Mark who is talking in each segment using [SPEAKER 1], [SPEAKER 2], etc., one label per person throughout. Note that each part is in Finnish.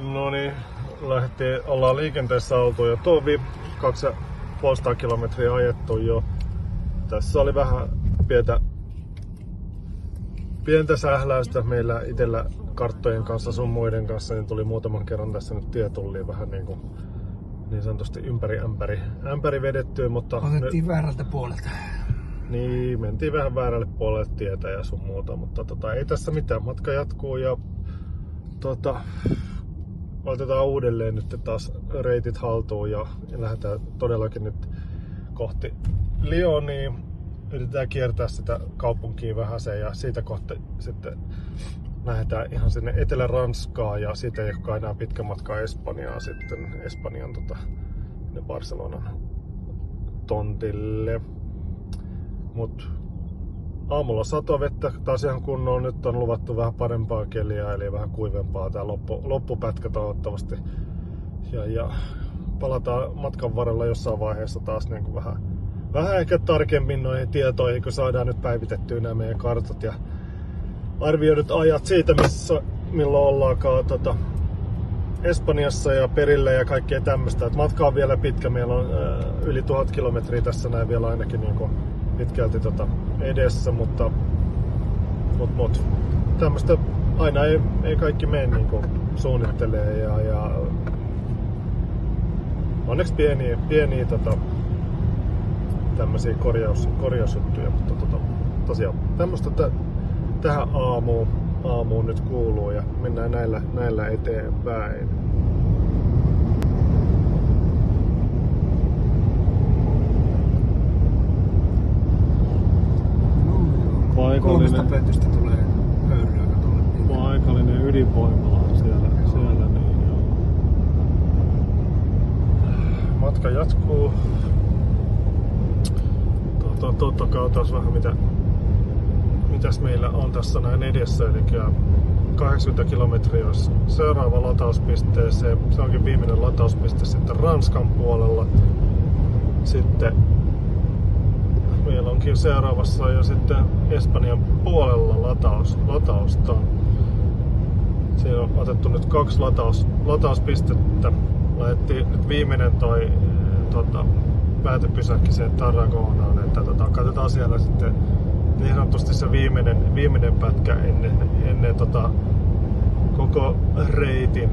[SPEAKER 1] No niin, ollaan liikenteessä oltu jo tuo 250 kilometriä ajettu jo. Tässä oli vähän pientä sähläystä meillä itsellä karttojen kanssa sun muiden kanssa, niin tuli muutaman kerran tässä nyt tietulliin vähän niin sanotusti ympäri ämpäri vedettyä, mutta
[SPEAKER 2] otettiin väärältä puolelta.
[SPEAKER 1] Niin, mentiin vähän väärälle puolelle tietä ja sun muuta, mutta ei tässä mitään, matka jatkuu ja otetaan uudelleen nyt taas reitit haltuun ja lähdetään todellakin nyt kohti Lyonia. Yritetään kiertää sitä kaupunkia vähäsen ja siitä kohti sitten lähdetään ihan sinne Etelä-Ranskaan ja siitä ei olekaan enää pitkä matka Espanjaan sitten, Espanjan Barcelonan tontille. Mut aamulla satovettä taas ihan kunnolla, nyt on luvattu vähän parempaa keliä eli vähän kuivempaa tää loppupätkä toivottavasti. Ja palataan matkan varrella jossain vaiheessa taas niin kuin vähän ehkä tarkemmin noihin tietoihin, kun saadaan nyt päivitettyä nämä meidän kartat ja arvioidut ajat siitä, milloin ollaankaan Espanjassa ja perille ja kaikkea tämmöistä. Matka on vielä pitkä, meillä on yli 1000 kilometriä tässä näin vielä ainakin niin kuin pitkälti edessä, mutta tämmöistä aina ei kaikki mene niin kuin suunnittelee ja onneksi pieniä tämmöisiä korjausjuttuja, mutta tosiaan tämmöistä tähän aamuun nyt kuuluu ja mennään näillä eteenpäin.
[SPEAKER 2] Kolmesta pöntistä tulee höyryä katolle.
[SPEAKER 1] Paikallinen ydinvoimala siellä niin joo. Matka jatkuu. Katsotaan vähän mitäs meillä on tässä näin edessä, eli 80 kilometriä olisi seuraava latauspisteeseen. Se onkin viimeinen latauspiste sitten Ranskan puolella. Sitten meillä onkin seuraavassa jo sitten Espanjan puolella latausta. Siinä on otettu nyt 2 latauspistettä. Laitettiin nyt viimeinen päätepysäkki siihen Tarragonaan, että katsotaan siellä sitten niin sanotusti se viimeinen pätkä ennen koko reitin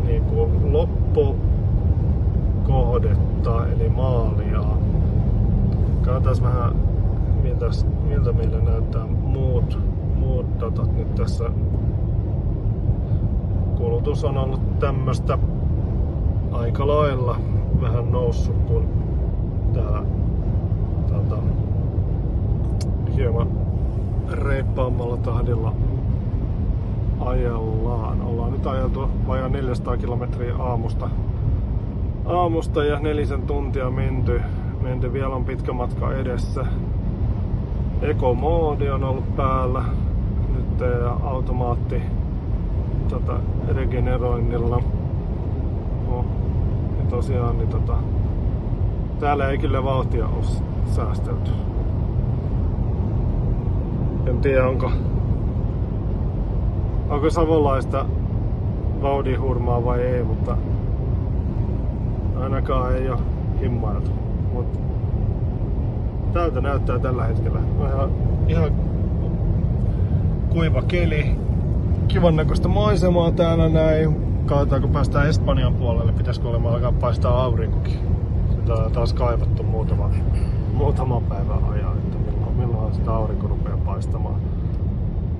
[SPEAKER 1] niin kuin loppukohdetta eli maalia. Katsotaan vähän miltä meillä näyttää muut nyt tässä. Kulutus on ollut tämmöstä aika lailla vähän noussut, kun täällä hieman reippaammalla tahdilla ajellaan. Ollaan nyt ajeltu vajaa 400 kilometriä aamusta ja 4 tuntia menty. Vielä on pitkä matka edessä. Ekomoodi on ollut päällä nyt ja automaatti regeneroinnilla. Ja tosiaan niin täällä ei kyllä vauhtia ole säästelty. En tiedä onko savolaista vauhdinhurmaa vai ei, mutta ainakaan ei ole himmailtu. Mut tältä näyttää tällä hetkellä. Ihan kuiva keli. Kivan näköistä maisemaa täällä näin. Katsotaan kun päästään Espanjan puolelle, pitäisikö olemaan alkaa paistaa aurinkokin. Sitä on taas kaivattu muutaman päivän ajan, että milloin sitä aurinko rupeaa paistamaan.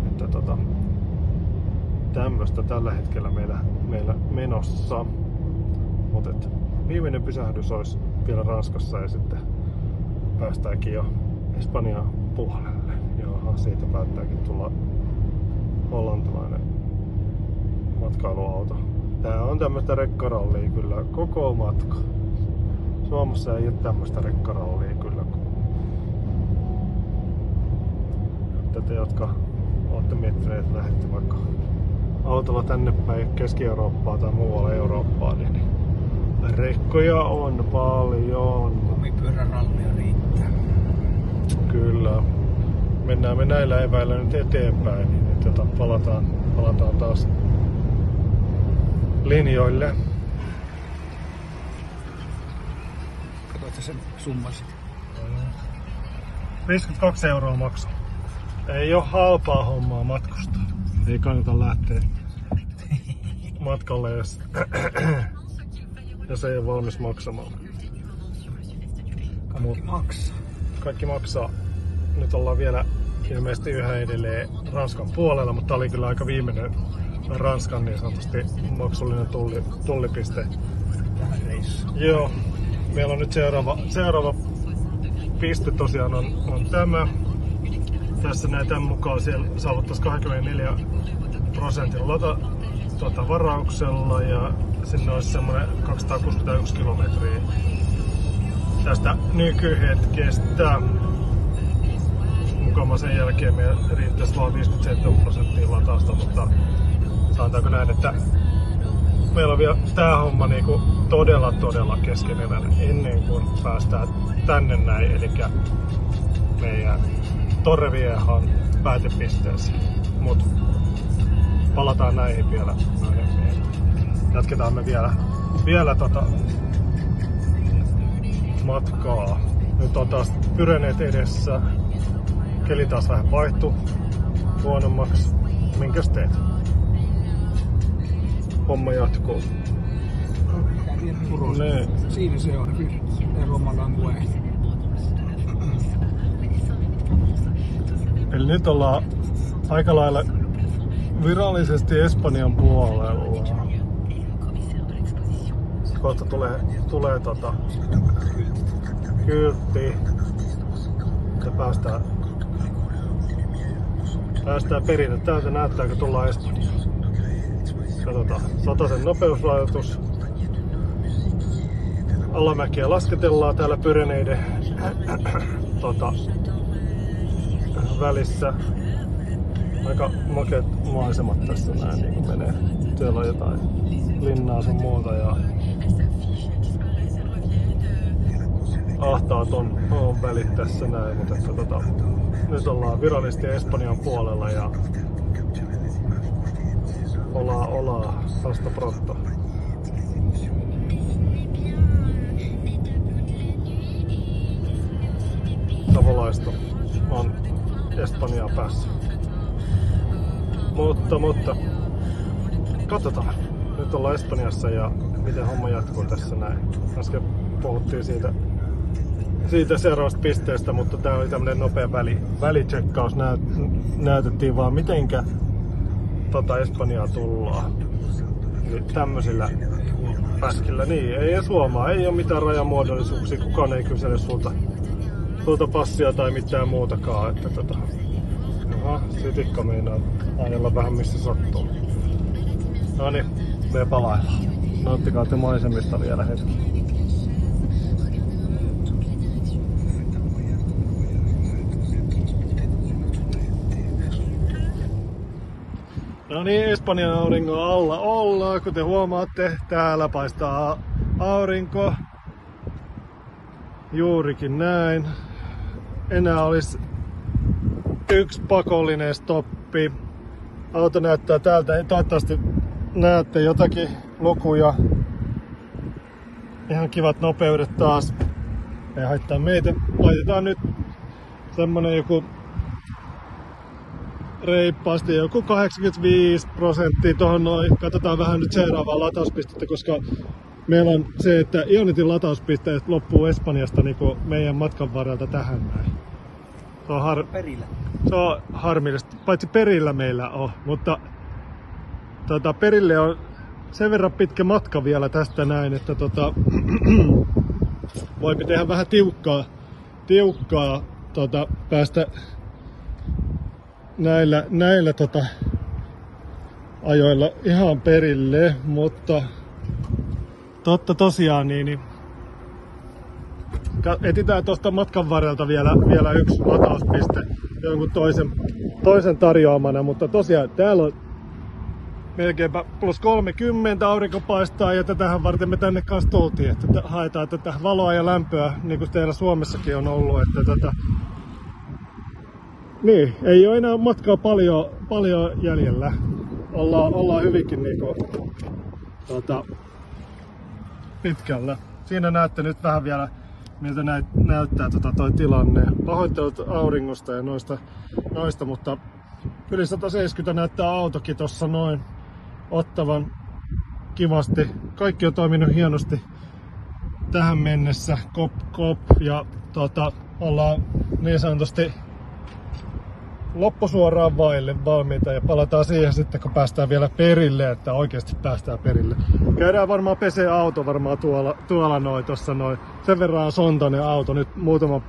[SPEAKER 1] Että tämmöstä tällä hetkellä meillä menossa. Mutta viimeinen pysähdys olisi vielä Ranskassa ja sitten päästäänkin jo Espanjan puolelle. Jaha, siitä päättääkin tulla hollantilainen matkailuauto. Tää on tämmöstä rekkarallia kyllä koko matka. Suomessa ei ole tämmöstä rekkarallia kyllä. Te, jotka olette miettineet, että lähdette vaikka autolla tänne päin Keski-Eurooppaan tai muualle Eurooppaan, niin rekkoja on paljon.
[SPEAKER 2] Kumipyörärallia riittää.
[SPEAKER 1] Kyllä. Mennään me näillä eväillä nyt eteenpäin, niin palataan taas linjoille.
[SPEAKER 2] Katsotaan sen summan sitten.
[SPEAKER 1] 52 € maksaa. Ei oo halpaa hommaa matkustaa. Ei kannata lähteä matkalle, jos ei ole valmis maksamaan. Kaikki maksaa. Nyt ollaan vielä ilmeisesti yhä edelleen Ranskan puolella, mutta tää oli kyllä aika viimeinen Ranskan niin sanotusti maksullinen tullipiste. Joo. Meillä on nyt seuraava piste tosiaan on tämä. Tässä näin tämän mukaan siellä saavuttaisi 24% varauksella ja sinne olisi semmoinen 261 kilometriä tästä nykyhetkestä. Mukama sen jälkeen meidän riittäisi vain 57% latausta, mutta sanotaanko näin, että meillä on vielä tää homma niinku todella keskeneräinen ennen kuin päästään tänne näin, eli meidän Torreviejan päätepisteeseen. Mut palataan näihin vielä. Jatketaan me vielä matkaa. Nyt on taas Pyreneet edessä. Keli taas vähän vaihtuu huonommaksi. Minkäs teet? Homma jatkuu.
[SPEAKER 2] Nee. Siinä se on.
[SPEAKER 1] Eli nyt ollaan aika lailla virallisesti Espanjan puolella. Kohta tulee kyltti. Ja päästään perille. Täältä näyttää, kun tullaan Espanjaan. Katsotaan. 100 nopeusrajoitus. Alamäkiä lasketellaan täällä Pyreneiden välissä. Aika makeat maisemat tässä näin niin kuin menee. Siellä on jotain linnaa sun muuta ja ahtaat on välit tässä näin, mutta nyt ollaan virallisesti Espanjan puolella ja ollaan hasta pronto. Savolaisto on Espanjaa päässä. Mutta katsotaan. Nyt ollaan Espanjassa ja miten homma jatkuu tässä näin. Äsken puhuttiin siitä seuraavasta pisteestä, mutta tää oli tämmönen nopea välitsekkaus. Näytettiin vaan mitenkä Espanjaa tullaan. Eli tämmöisillä päskillä. Niin, ei edes huomaa. Ei oo mitään rajamuodollisuuksia. Kukaan ei kysele sulta passia tai mitään muutakaan. Että sitikka meinaa ajella vähän missä sattuu. Noniin, me palaillaan. Nauttikaa te maisemista vielä hetki. No niin, Espanjan auringon alla ollaan. Kuten huomaatte, täällä paistaa aurinko. Juurikin näin. Enää olisi yksi pakollinen stoppi. Auto näyttää täältä. Toivottavasti näette jotakin lukuja. Ihan kivat nopeudet taas. Ei haittaa meitä. Laitetaan nyt semmonen joku reippaasti joku 85% tuohon noin. Katsotaan vähän nyt seuraavaa latauspistettä, koska meillä on se, että Ionitin latauspisteet loppuu Espanjasta niin kuin meidän matkan varrelta tähän näin. Se on harmillista. Paitsi perillä meillä on, mutta perille on sen verran pitkä matka vielä tästä näin, että voimme tehdä vähän tiukkaa päästä näillä ajoilla ihan perille, mutta tosiaan niin etsitään tuosta matkan varrelta vielä yksi latauspiste jonkun toisen tarjoamana, mutta tosiaan täällä on melkeinpä plus 30, aurinko paistaa ja tätähän varten me tänne kanssa tultiin, että haetaan tätä valoa ja lämpöä niin kuin teillä Suomessakin on ollut, että niin, ei ole enää matkaa paljon jäljellä. Ollaan hyvinkin niinku pitkällä. Siinä näette nyt vähän vielä, miltä näyttää toi tilanne. Pahoittelut auringosta ja noista, mutta yli 170 näyttää autokin tossa noin ottavan kivasti. Kaikki on toiminut hienosti tähän mennessä. Kop ja ollaan niin sanotusti loppusuoraan vaille valmiita ja palataan siihen sitten, kun päästään vielä perille, että oikeasti päästään perille. Käydään varmaan pesee auto tuolla noin tossa noin. Sen verran on sontainen auto nyt muutaman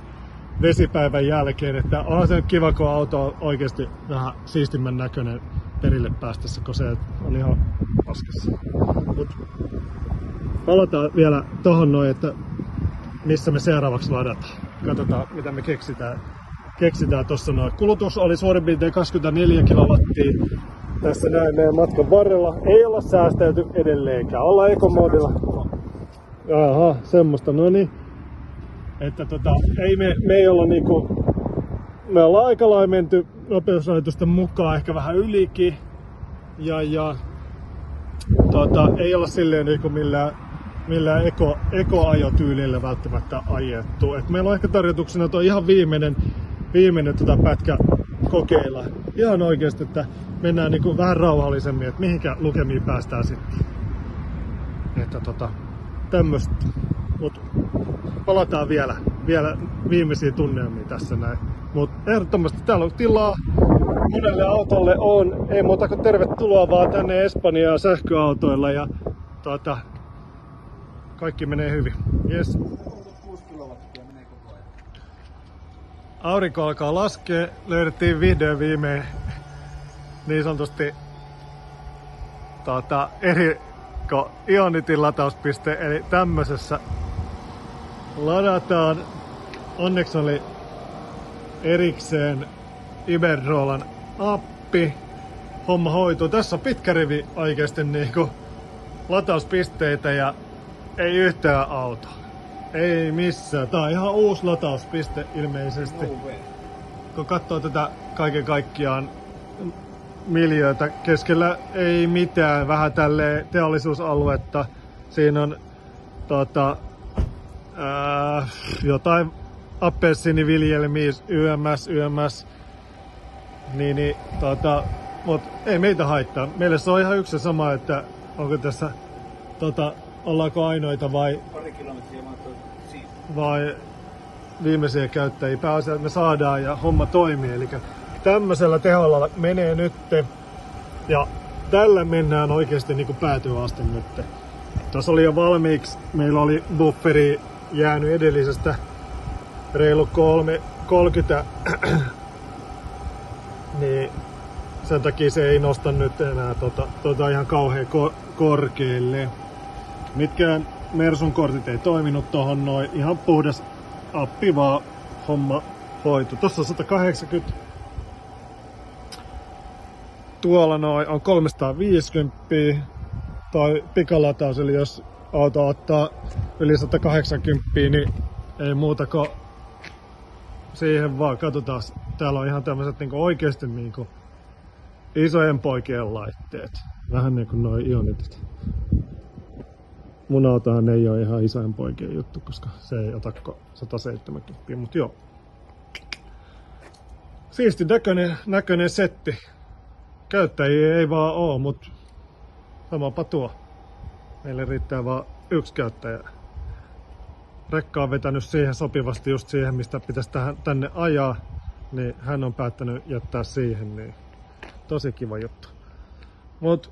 [SPEAKER 1] vesipäivän jälkeen, että onhan se nyt kiva, kun auto on oikeasti vähän siistimmän näköinen perille päästessä, kun se on ihan paskassa. Mut palataan vielä tohon noin, että missä me seuraavaksi ladataan. Katsotaan, mitä me keksitään tossa noin. Kulutus oli suurin piirtein 24 kilowattia tässä näin meidän matkan varrella. Ei olla säästelty edelleenkään. Ollaan ekomoodilla. Aha, semmoista. No niin. Että me ei olla niinku... Me ollaan aika lailla menty nopeusrajoitusten mukaan, ehkä vähän ylikin. Ja ei olla silleen niinku millään ekoajotyylillä välttämättä ajettu. Et meillä on ehkä tarjotuksena tuo ihan viimeinen pätkä kokeilla. Ihan oikeesti, että mennään niinku vähän rauhallisemmin, että mihinkä lukemiin päästään sitten. Että tämmöstä. Mut palataan vielä viimeisiin tunnelmiin tässä näin. Mut ehdottomasti täällä on tilaa. Monelle autolle on. Ei muuta kuin tervetuloa vaan tänne Espanjaan sähköautoilla ja kaikki menee hyvin. Yes.
[SPEAKER 2] 6 kilowattia menee koko ajan.
[SPEAKER 1] Aurinko alkaa laskea. Löydettiin vihdoin viimein niin sanotusti Ionitin latauspiste. Eli tämmöisessä ladataan. Onneksi oli erikseen Iberdrolan appi. Homma hoituu. Tässä on pitkä rivi oikeasti niinku latauspisteitä ja ei yhtään auto. Ei missään. Tää on ihan uusi latauspiste ilmeisesti. Kun katsoo tätä kaiken kaikkiaan miljöötä, keskellä ei mitään. Vähän tälleen teollisuusaluetta. Siinä on jotain appelsiiniviljelmiä yms. Mut ei meitä haittaa. Meille se on ihan yksi sama, että onko tässä ollaanko ainoita vai viimeisiä käyttäjiä. Pääasia, että me saadaan ja homma toimii. Eli tämmöisellä teholla menee nyt ja tällä mennään oikeasti niin kuin päätyä asti nyt. Tuossa oli jo valmiiksi, meillä oli bufferi jäänyt edellisestä reilu 30, niin sen takia se ei nosta nyt enää ihan kauhean korkealle. Mitkään Mersun kortit ei toiminut tohon noin, ihan puhdas appi vaan homma hoitu. Tossa on 180. Tuolla noin on 350 tai pikalataus, eli jos auto ottaa yli 180, niin ei muuta kuin siihen vaan. Katsotaan, täällä on ihan tämmöiset niinku oikeesti niinku isojen poikien laitteet. Vähän niinku noi Ionitit. Mun autohan ei ole ihan isojen poikien juttu, koska se ei ota 170, mut joo. Siisti näköinen setti. Käyttäjiä ei vaan oo, mut samapa tuo. Meille riittää vaan yksi käyttäjä. Rekka on vetänyt siihen sopivasti just siihen, mistä pitäisi tänne ajaa, niin hän on päättänyt jättää siihen, niin tosi kiva juttu. Mut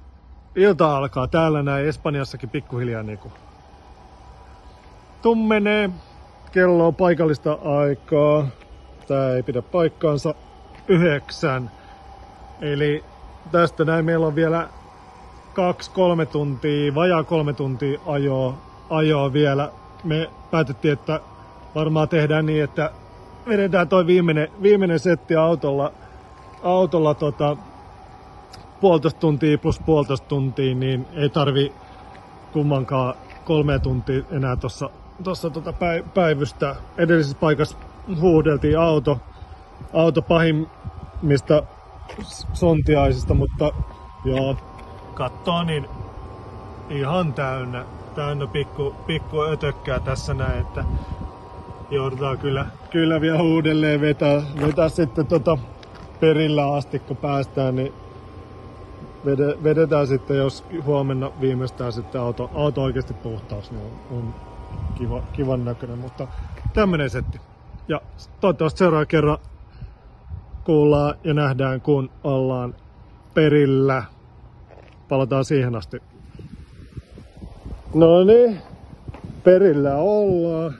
[SPEAKER 1] ilta alkaa täällä näin Espanjassakin pikkuhiljaa niinku tummenee. Kello on paikallista aikaa. Tää ei pidä paikkaansa 9. Eli tästä näin meillä on vielä 2-3 tuntia, vajaa 3 tuntia ajoa vielä. Me päätettiin, että varmaan tehdään niin, että vedetään toi viimeinen setti autolla 1,5 tuntia plus 1,5 tuntia, niin ei tarvi kummankaan 3 tuntia enää tossa päivystä. Edellisessä paikassa huuhdeltiin auto pahimmista sontiaisista, mutta joo, kattoo niin ihan täynnä pikku ötökkää tässä näin, että joudutaan kyllä vielä uudelleen vetää sitten perillä asti, kun päästään, niin vedetään sitten, jos huomenna viimeistään sitten auto oikeasti puhtaaksi, niin on kivan näköinen, mutta tämmönen setti. Ja toivottavasti seuraavan kerran kuullaan ja nähdään, kun ollaan perillä. Palataan siihen asti. No niin, perillä ollaan.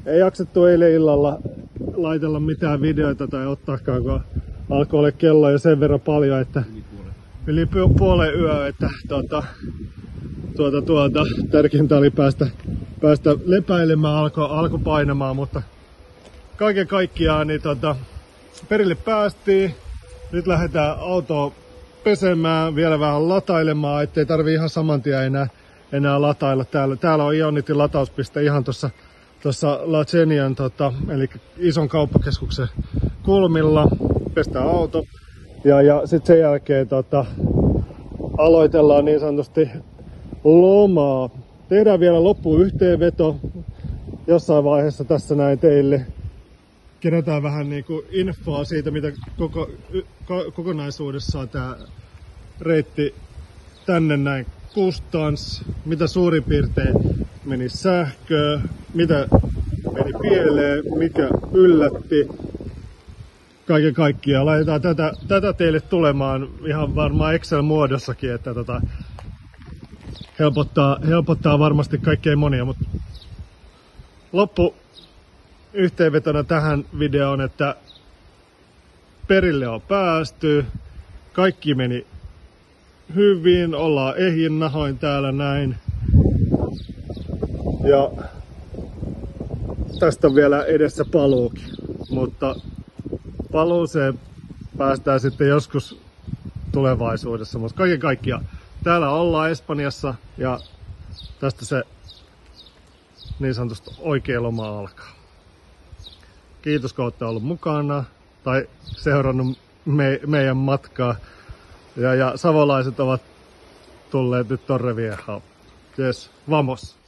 [SPEAKER 1] Ei jaksettu eilen illalla laitella mitään videoita tai ottaakaan, kun alkoi olla kello jo sen verran paljon, että yli puolen yö, että tärkeintä oli päästä lepäilemään, alkoi painamaan, mutta kaiken kaikkiaan niin perille päästiin. Nyt lähdetään autoa pesemään, vielä vähän latailemaan, ettei tarvii ihan saman tien enää latailla. Täällä on Ionitin latauspiste ihan tuossa La Genian, eli ison kauppakeskuksen kulmilla. Pestään auto ja sitten sen jälkeen aloitellaan niin sanotusti lomaa. Tehdään vielä loppuun yhteenveto jossain vaiheessa tässä näin teille. Kerätään vähän niinku infoa siitä, mitä kokonaisuudessaan tää reitti tänne näin kustans, mitä suurin piirtein meni sähköä, mitä meni pieleen, mikä yllätti. Kaiken kaikkiaan laitetaan tätä teille tulemaan ihan varmaan Excel-muodossakin, että helpottaa varmasti kaikkein monia, mutta loppu yhteenvetona tähän videoon, että perille on päästy, kaikki meni hyvin, ollaan ehjin nahoin täällä näin. Ja tästä on vielä edessä paluukin, mutta paluuseen päästään sitten joskus tulevaisuudessa, mutta kaiken kaikkiaan täällä ollaan Espanjassa ja tästä se niin sanotusti oikea loma alkaa. Kiitos, kun olette ollut mukana tai seurannut meidän matkaa. Ja savolaiset ovat tulleet nyt Torreviejoon. Yes, vamos!